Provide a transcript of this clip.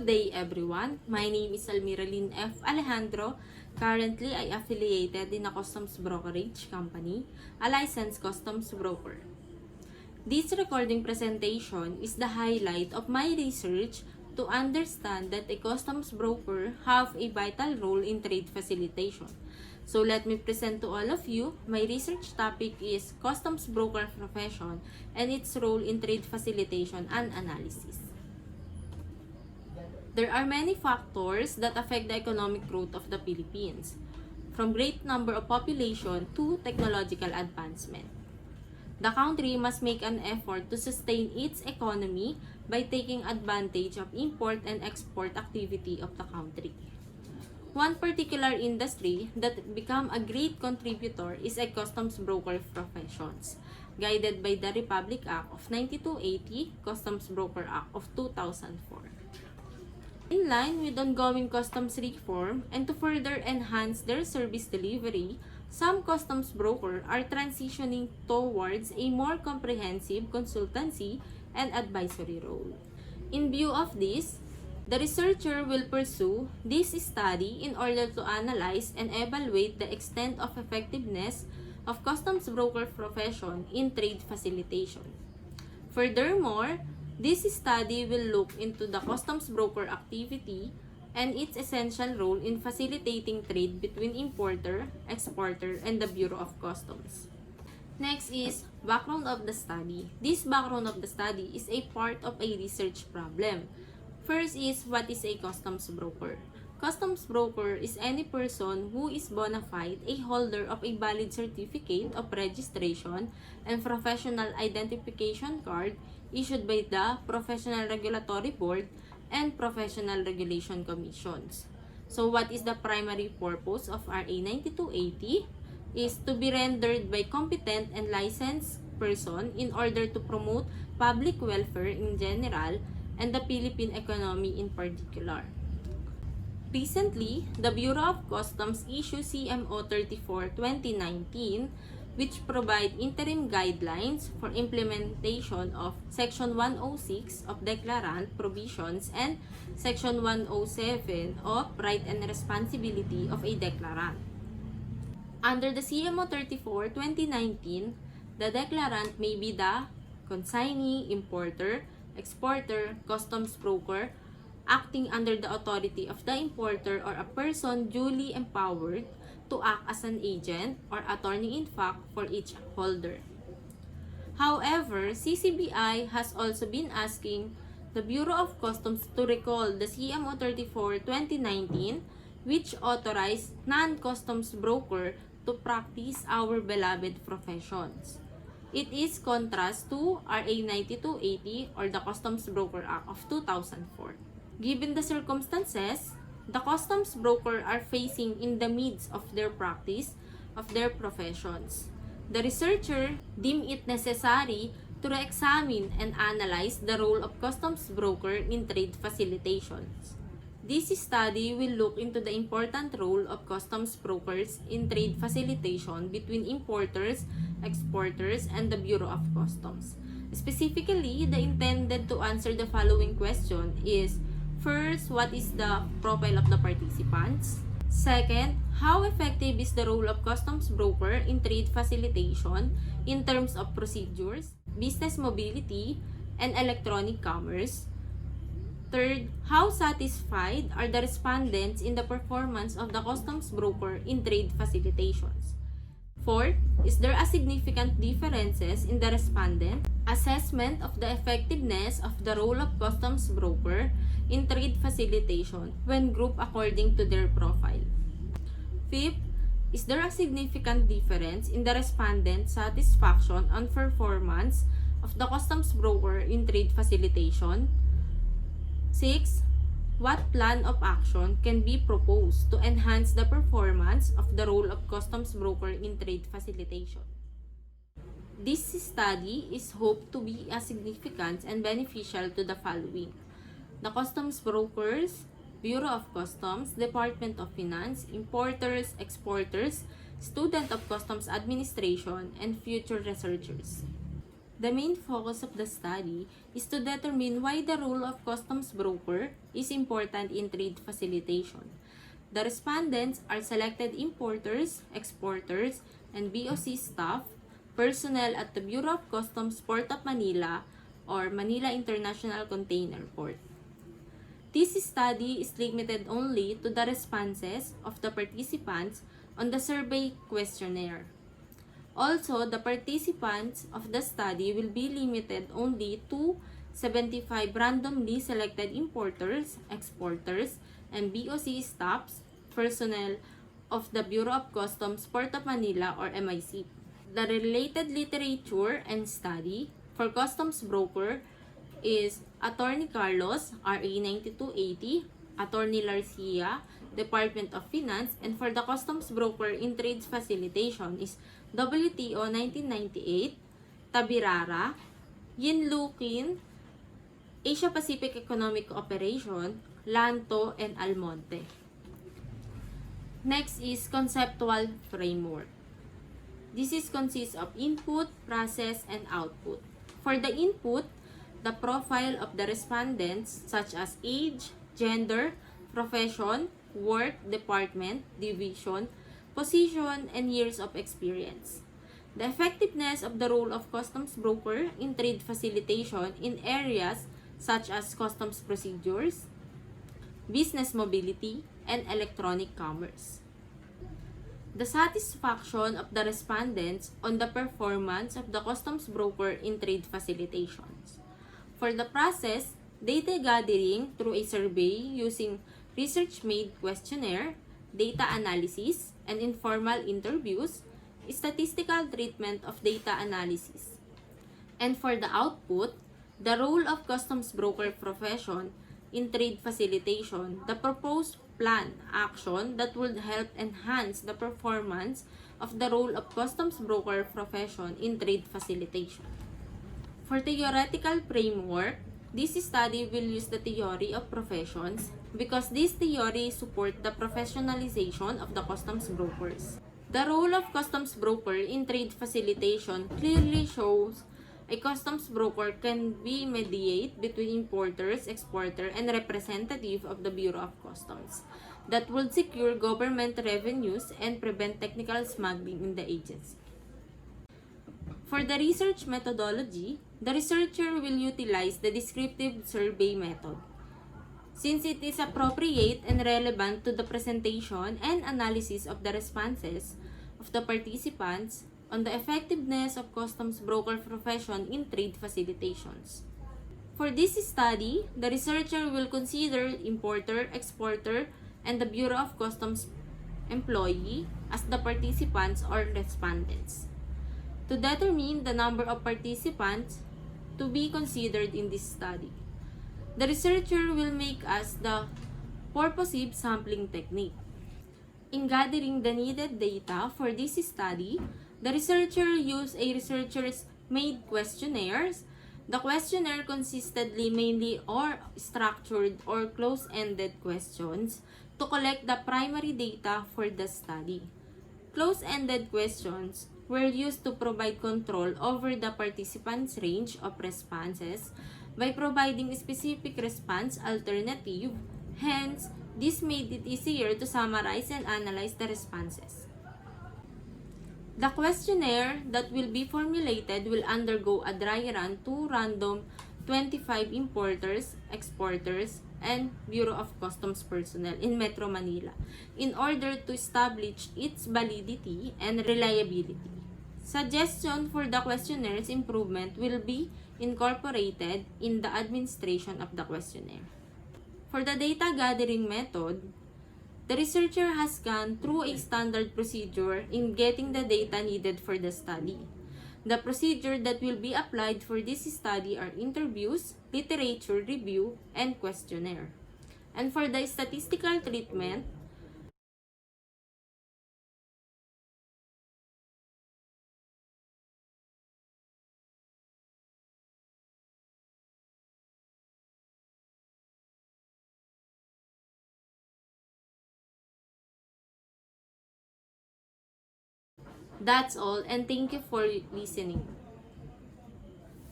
Good day everyone. My name is Almiraline F. Alejandro. Currently, I affiliated in a customs brokerage company, a licensed customs broker. This recording presentation is the highlight of my research to understand that a customs broker have a vital role in trade facilitation. So let me present to all of you, my research topic is customs broker profession and its role in trade facilitation and analysis. There are many factors that affect the economic growth of the Philippines, from great number of population to technological advancement. The country must make an effort to sustain its economy by taking advantage of import and export activity of the country. One particular industry that become a great contributor is a customs broker professions, guided by the Republic Act of 9280, Customs Broker Act of 2004. In line with ongoing customs reform and to further enhance their service delivery, some customs brokers are transitioning towards a more comprehensive consultancy and advisory role. In view of this, the researcher will pursue this study in order to analyze and evaluate the extent of effectiveness of customs broker profession in trade facilitation. Furthermore, this study will look into the customs broker activity and its essential role in facilitating trade between importer, exporter, and the Bureau of Customs. Next is background of the study. This background of the study is a part of a research problem. First is, what is a customs broker? Customs broker is any person who is bona fide, a holder of a valid certificate of registration and professional identification card issued by the Professional Regulatory Board and Professional Regulation Commissions. So what is the primary purpose of RA 9280? Is to be rendered by competent and licensed person in order to promote public welfare in general and the Philippine economy in particular. Recently, the Bureau of Customs issued CMO 34/2019, which provide interim guidelines for implementation of Section 106 of Declarant Provisions and Section 107 of Right and Responsibility of a Declarant. Under the CMO 34/2019, the declarant may be the consignee, importer, exporter, customs broker, acting under the authority of the importer or a person duly empowered to act as an agent or attorney in fact for each holder. However, CCBI has also been asking the Bureau of Customs to recall the CMO 34/2019, which authorized non-customs broker to practice our beloved professions. It is contrast to RA 9280 or the Customs Broker Act of 2004. Given the circumstances, the customs broker are facing in the midst of their practice of their professions. The researcher deemed it necessary to re-examine and analyze the role of customs broker in trade facilitations. This study will look into the important role of customs brokers in trade facilitation between importers, exporters, and the Bureau of Customs. Specifically, the intended to answer the following question is: first, what is the profile of the participants? Second, how effective is the role of customs broker in trade facilitation in terms of procedures, business mobility, and electronic commerce? Third, how satisfied are the respondents in the performance of the customs broker in trade facilitations? Fourth, is there a significant differences in the respondent assessment of the effectiveness of the role of customs broker in trade facilitation when grouped according to their profile? Fifth, is there a significant difference in the respondent satisfaction on performance of the customs broker in trade facilitation? 6. What plan of action can be proposed to enhance the performance of the role of customs broker in trade facilitation? This study is hoped to be as significant and beneficial to the following: the customs brokers, Bureau of Customs, Department of Finance, importers, exporters, student of Customs Administration, and future researchers. The main focus of the study is to determine why the role of customs broker is important in trade facilitation. The respondents are selected importers, exporters, and BOC staff, personnel at the Bureau of Customs Port of Manila or Manila International Container Port. This study is limited only to the responses of the participants on the survey questionnaire. Also, the participants of the study will be limited only to 75 randomly selected importers, exporters, and BOC staffs, personnel of the Bureau of Customs Port of Manila or MIC. The related literature and study for customs broker is Attorney Carlos, RA 9280, Attorney Larcia, Department of Finance, and for the customs broker in trades facilitation is WTO 1998, Tabirara, Yinlukin, Asia Pacific Economic Cooperation, Lanto, and Almonte. Next is conceptual framework. Consists of input, process, and output. For the input, the profile of the respondents such as age, gender, profession, work, department, division, position, and years of experience. The effectiveness of the role of customs broker in trade facilitation in areas such as customs procedures, business mobility, and electronic commerce. The satisfaction of the respondents on the performance of the customs broker in trade facilitations. For the process, data gathering through a survey using research-made questionnaire, data analysis, and informal interviews, statistical treatment of data analysis. And for the output, the role of customs broker profession in trade facilitation, the proposed plan action that would help enhance the performance of the role of customs broker profession in trade facilitation. For theoretical framework, this study will use the theory of professions because this theory supports the professionalization of the customs brokers. The role of customs broker in trade facilitation clearly shows a customs broker can be mediate between importers, exporter, and representative of the Bureau of Customs that would secure government revenues and prevent technical smuggling in the agency. For the research methodology, the researcher will utilize the descriptive survey method since it is appropriate and relevant to the presentation and analysis of the responses of the participants on the effectiveness of customs broker profession in trade facilitations. For this study, the researcher will consider importer, exporter, and the Bureau of Customs employee as the participants or respondents to determine the number of participants to be considered in this study. The researcher will make us the purposive sampling technique. In gathering the needed data for this study, the researcher used a researcher's made questionnaires. The questionnaire consisted mainly or structured or close-ended questions to collect the primary data for the study. Close-ended questions were used to provide control over the participants' range of responses by providing specific response alternative. Hence, this made it easier to summarize and analyze the responses. The questionnaire that will be formulated will undergo a dry run to random 25 importers, exporters, and Bureau of Customs personnel in Metro Manila in order to establish its validity and reliability. Suggestion for the questionnaires improvement will be incorporated in the administration of the questionnaire. For the data gathering method, the researcher has gone through a standard procedure in getting the data needed for the study. The procedure that will be applied for this study are interviews, literature review, and questionnaire. And for the statistical treatment, that's all, and thank you for listening.